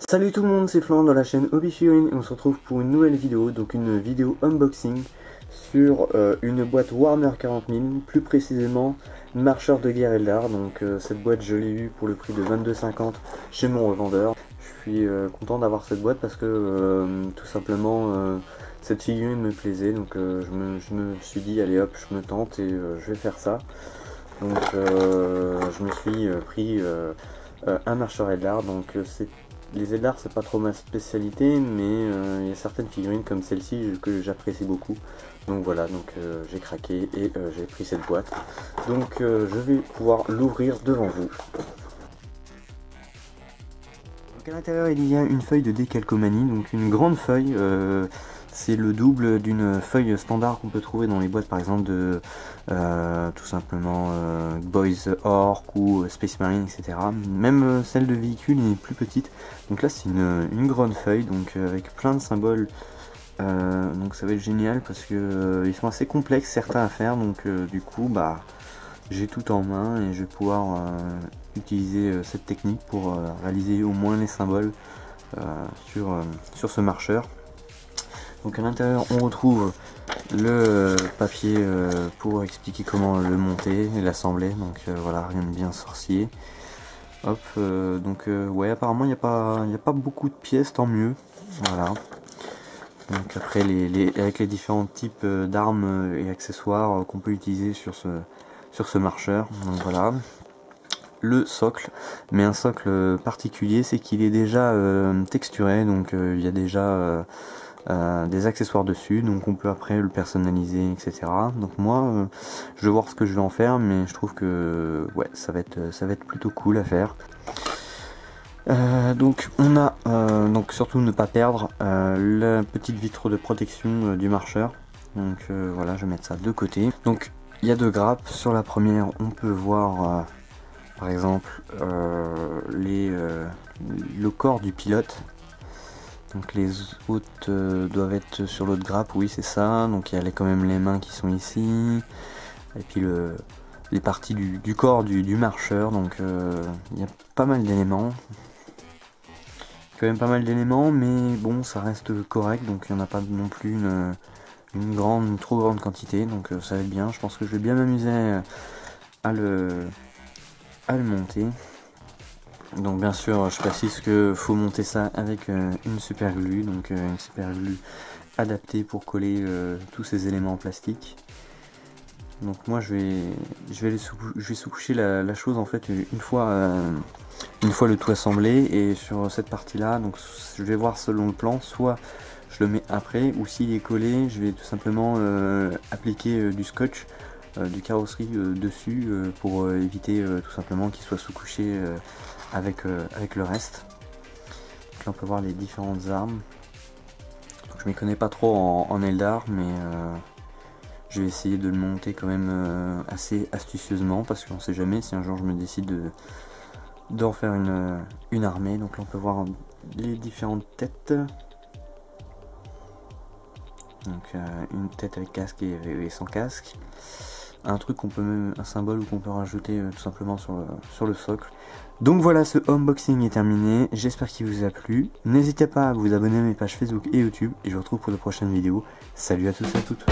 Salut tout le monde, c'est Florent de la chaîne Hobby Figurines et on se retrouve pour une nouvelle vidéo, donc une vidéo unboxing sur une boîte Warhammer 40 000, plus précisément Marcheur de guerre Eldar. Donc cette boîte je l'ai eue pour le prix de 22,50 chez mon revendeur. Je suis content d'avoir cette boîte parce que tout simplement cette figurine me plaisait, donc je me suis dit allez hop, je me tente et je vais faire ça. Donc je me suis pris un Marcheur Eldar, donc les Eldar c'est pas trop ma spécialité, mais il y a certaines figurines comme celle-ci que j'apprécie beaucoup. Donc voilà, donc j'ai craqué et j'ai pris cette boîte. Donc je vais pouvoir l'ouvrir devant vous. Donc à l'intérieur il y a une feuille de décalcomanie, donc une grande feuille. C'est le double d'une feuille standard qu'on peut trouver dans les boîtes par exemple de tout simplement Boys Orc ou Space Marine, etc. Même celle de véhicule est plus petite. Donc là c'est une grande feuille, donc avec plein de symboles. Donc ça va être génial parce que ils sont assez complexes certains à faire. Donc du coup bah j'ai tout en main et je vais pouvoir utiliser cette technique pour réaliser au moins les symboles sur ce marcheur. Donc à l'intérieur on retrouve le papier pour expliquer comment le monter et l'assembler, donc voilà, rien de bien sorcier. Hop, ouais, apparemment il n'y a pas beaucoup de pièces, tant mieux. Voilà. Donc après avec les différents types d'armes et accessoires qu'on peut utiliser sur ce marcheur. Donc voilà. Le socle, mais un socle particulier, c'est qu'il est déjà texturé, donc il y a déjà des accessoires dessus, donc on peut après le personnaliser, etc. Donc moi je vais voir ce que je vais en faire, mais je trouve que ouais, ça va être plutôt cool à faire. Donc on a donc surtout ne pas perdre la petite vitre de protection du marcheur. Donc voilà, je vais mettre ça de côté. Donc il y a deux grappes. Sur la première on peut voir par exemple le corps du pilote. Donc les autres doivent être sur l'autre grappe, oui c'est ça. Donc il y a quand même les mains qui sont ici. Et puis les parties du corps du marcheur. Donc il y a pas mal d'éléments. Quand même pas mal d'éléments, mais bon ça reste correct. Donc il n'y en a pas non plus une trop grande quantité. Donc ça va être bien. Je pense que je vais bien m'amuser à le monter. Donc bien sûr je précise que faut monter ça avec une super glue, donc une super glue adaptée pour coller tous ces éléments en plastique. Donc moi je vais sous-coucher la chose en fait une fois le tout assemblé, et sur cette partie là donc je vais voir selon le plan, soit je le mets après, ou s'il est collé je vais tout simplement appliquer du scotch, du carrosserie dessus pour éviter tout simplement qu'il soit sous-couché avec le reste. Donc là on peut voir les différentes armes. Donc, je m'y connais pas trop en Eldar, mais je vais essayer de le monter quand même assez astucieusement, parce qu'on sait jamais si un jour je me décide d'en faire une armée. Donc là on peut voir les différentes têtes. Donc une tête avec casque et sans casque. Un truc un symbole qu'on peut rajouter tout simplement sur le socle. Donc voilà, ce unboxing est terminé, j'espère qu'il vous a plu. N'hésitez pas à vous abonner à mes pages Facebook et YouTube, et je vous retrouve pour de prochaines vidéos. Salut à tous et à toutes.